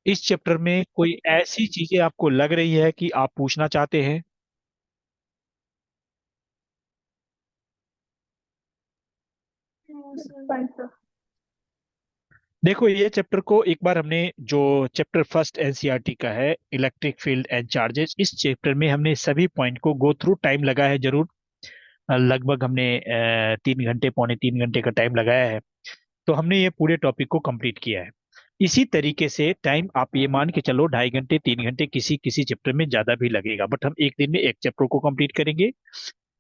इस चैप्टर में कोई ऐसी चीजें आपको लग रही है कि आप पूछना चाहते हैं? Fine sir. देखो, ये चैप्टर को एक बार हमने, जो चैप्टर फर्स्ट एनसीईआरटी का है, इलेक्ट्रिक फील्ड एंड चार्जेस, इस चैप्टर में हमने सभी पॉइंट को गो थ्रू, टाइम लगा है जरूर। लगभग हमने 3 घंटे, पौने 3 घंटे का टाइम लगाया है। तो हमने ये पूरे टॉपिक को कंप्लीट किया है। इसी तरीके से टाइम आप ये मान के चलो, 2.5 घंटे 3 घंटे किसी किसी चैप्टर में ज्यादा भी लगेगा, बट हम एक दिन में एक चैप्टर को कंप्लीट करेंगे।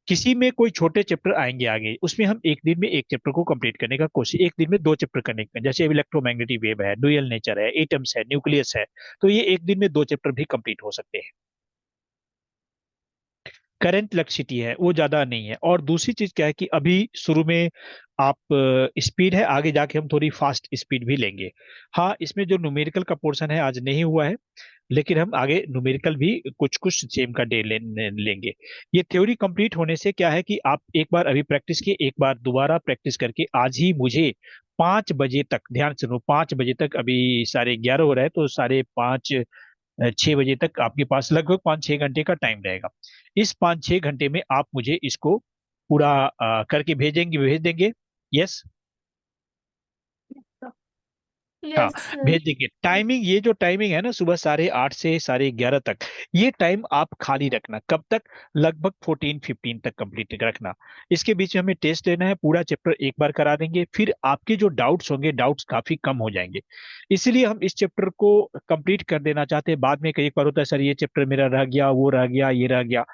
किसी में कोई छोटे चैप्टर आएंगे आगे, उसमें हम एक दिन में एक चैप्टर को कंप्लीट करने का कोशिश, एक दिन में दो चैप्टर करने का, जैसे इलेक्ट्रोमैग्नेटिक वेव है, ड्यूअल नेचर है, एटम्स है, न्यूक्लियस है। तो ये एक दिन में दो चैप्टर भी कंप्लीट हो सकते हैं। करंट इलेक्ट्रिसिटी है वो ज्यादा नहीं है। और दूसरी चीज क्या है कि अभी शुरू में आप, स्पीड है, आगे जाके हम थोड़ी फास्ट स्पीड भी लेंगे। हाँ, इसमें जो न्यूमेरिकल का पोर्शन है आज नहीं हुआ है, लेकिन हम आगे न्यूमेरिकल भी कुछ कुछ सेम का डे लेंगे। ये थ्योरी कंप्लीट होने से क्या है कि आप एक बार अभी प्रैक्टिस किए, एक बार दोबारा प्रैक्टिस करके आज ही मुझे 5 बजे तक, ध्यान से सुनो, 5 बजे तक, अभी 11:30 हो रहा है, तो 5:30 6 बजे तक आपके पास लगभग 5-6 घंटे का टाइम रहेगा। इस 5-6 घंटे में आप मुझे इसको पूरा करके भेज देंगे। यस। हाँ, यस सर। भेज देंगे। टाइमिंग, ये जो टाइमिंग है ना, सुबह 8:30 से 11:30 तक, ये टाइम आप खाली रखना। कब तक? लगभग 14-15 तक कंप्लीट रखना। इसके बीच में हमें टेस्ट लेना है, पूरा चैप्टर एक बार करा देंगे, फिर आपके जो डाउट्स होंगे, डाउट्स काफी कम हो जाएंगे। इसलिए हम इस चैप्टर को कंप्लीट कर देना चाहते हैं। बाद में कई बार होता है, सर ये चैप्टर मेरा रह गया, वो रह गया, ये रह गया।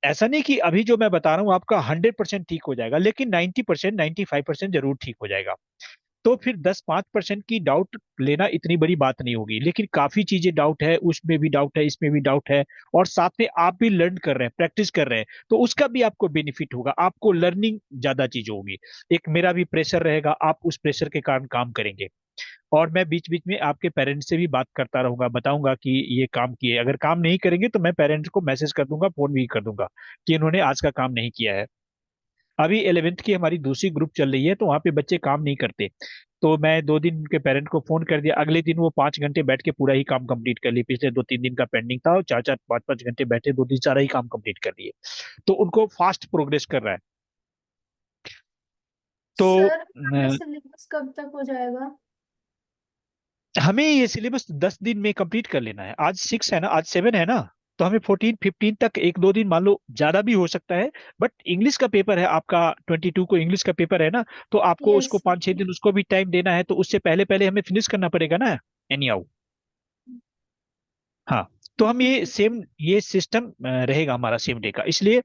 ऐसा नहीं कि अभी जो मैं बता रहा हूँ आपका 100% ठीक हो जाएगा, लेकिन 90%, 95% जरूर ठीक हो जाएगा। तो फिर 10-5% की डाउट लेना इतनी बड़ी बात नहीं होगी, लेकिन काफी चीजें डाउट है, उसमें भी डाउट है, इसमें भी डाउट है, और साथ में आप भी लर्न कर रहे हैं, प्रैक्टिस कर रहे हैं, तो उसका भी आपको बेनिफिट होगा, आपको लर्निंग ज्यादा चीज होगी। एक मेरा भी प्रेशर रहेगा, आप उस प्रेशर के कारण काम करेंगे। और मैं बीच बीच में आपके पेरेंट्स से भी बात करता रहूंगा, बताऊंगा कि ये काम किए, अगर काम नहीं करेंगे तो मैं पेरेंट्स को मैसेज कर दूंगा, फोन भी कर दूंगा कि इन्होंने आज का काम नहीं किया है। अभी 11वीं की हमारी दूसरी ग्रुप चल रही है, तो वहाँ पे बच्चे काम नहीं करते। तो मैं 2 दिन उनके पेरेंट को फोन कर दिया, अगले दिन वो 5 घंटे बैठ के पूरा ही काम कंप्लीट कर लिए। पिछले 2-3 दिन का पेंडिंग था, और 4-4 5-5 घंटे बैठे, 2 दिन सारा ही काम कंप्लीट कर लिए। तो उनको फास्ट प्रोग्रेस कर रहा है। तो सर हमारा सिलेबस कब तक हो जाएगा? हमें ये सिलेबस 10 दिन में कंप्लीट कर लेना है। आज 6 है ना, आज 7 है ना, तो हमें 14-15 तक, 1-2 दिन मान लो, ज्यादा भी हो सकता है। बट इंग्लिश का पेपर है आपका, 22 को इंग्लिश का पेपर है ना, तो आपको यस उसको 5-6 दिन उसको भी टाइम देना है, तो उससे पहले पहले हमें फिनिश करना पड़ेगा ना, एनी हाउ। हाँ, तो हम ओके ये सर। सेम, ये सिस्टम रहेगा हमारा सेम डे का। इसलिए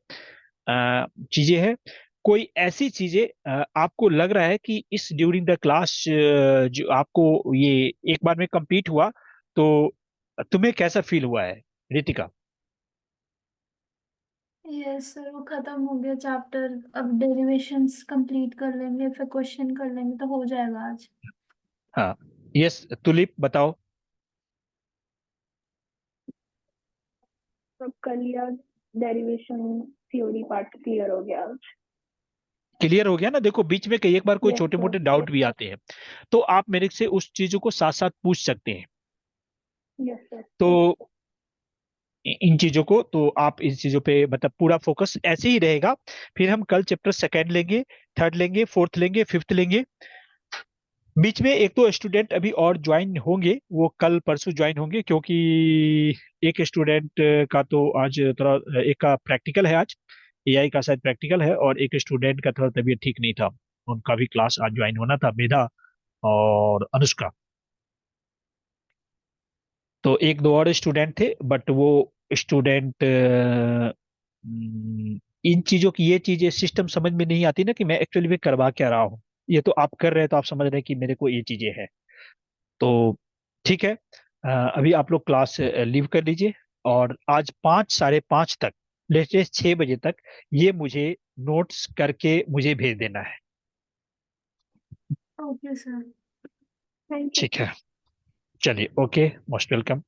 चीजें हैं, कोई ऐसी चीजें आपको लग रहा है कि इस ड्यूरिंग द क्लास जो आपको ये एक बार में कंप्लीट हुआ, तो तुम्हें कैसा फील हुआ है, रितिका? यस सर, वो खत्म हो गया चैप्टर। अब डेरिवेशंस कंप्लीट कर लेंगे, फिर क्वेश्चन कर लेंगे, तो हो जाएगा आज। हाँ। यस, तुलिप बताओ। सब कर लिया। डेरिवेशन थ्योरी पार्ट क्लियर हो गया। क्लियर हो गया ना? देखो, बीच में कई एक बार कोई यस छोटे सर। मोटे डाउट भी आते हैं, तो आप मेरे से उस चीजों को साथ साथ पूछ सकते हैं। Yes sir. तो इन चीजों को, तो आप इन चीजों पे मतलब पूरा फोकस ऐसे ही रहेगा। फिर हम कल चैप्टर सेकंड लेंगे, थर्ड लेंगे, फोर्थ लेंगे, फिफ्थ लेंगे। बीच में एक दो स्टूडेंट अभी और ज्वाइन होंगे, वो कल परसों ज्वाइन होंगे, क्योंकि एक स्टूडेंट का तो आज थोड़ा, एक का प्रैक्टिकल है आज, एआई का शायद प्रैक्टिकल है, और एक स्टूडेंट का थोड़ा तबीयत ठीक नहीं था, उनका भी क्लास आज ज्वाइन होना था, मेधा और अनुष्का। तो एक दो और स्टूडेंट थे, बट वो स्टूडेंट, इन चीजों की, ये चीजें सिस्टम समझ में नहीं आती ना, कि मैं एक्चुअली में करवा क्या रहा हूँ। ये तो आप कर रहे हैं, तो आप समझ रहे हैं कि मेरे को ये चीजें हैं। तो ठीक है, अभी आप लोग क्लास लीव कर लीजिए, और आज 5, 5:30 तक, लेटेस्ट 6 बजे तक, ये मुझे नोट्स करके मुझे भेज देना है। Okay sir. थैंक यू ठीक सर। है, चलिए, ओके, मोस्ट वेलकम।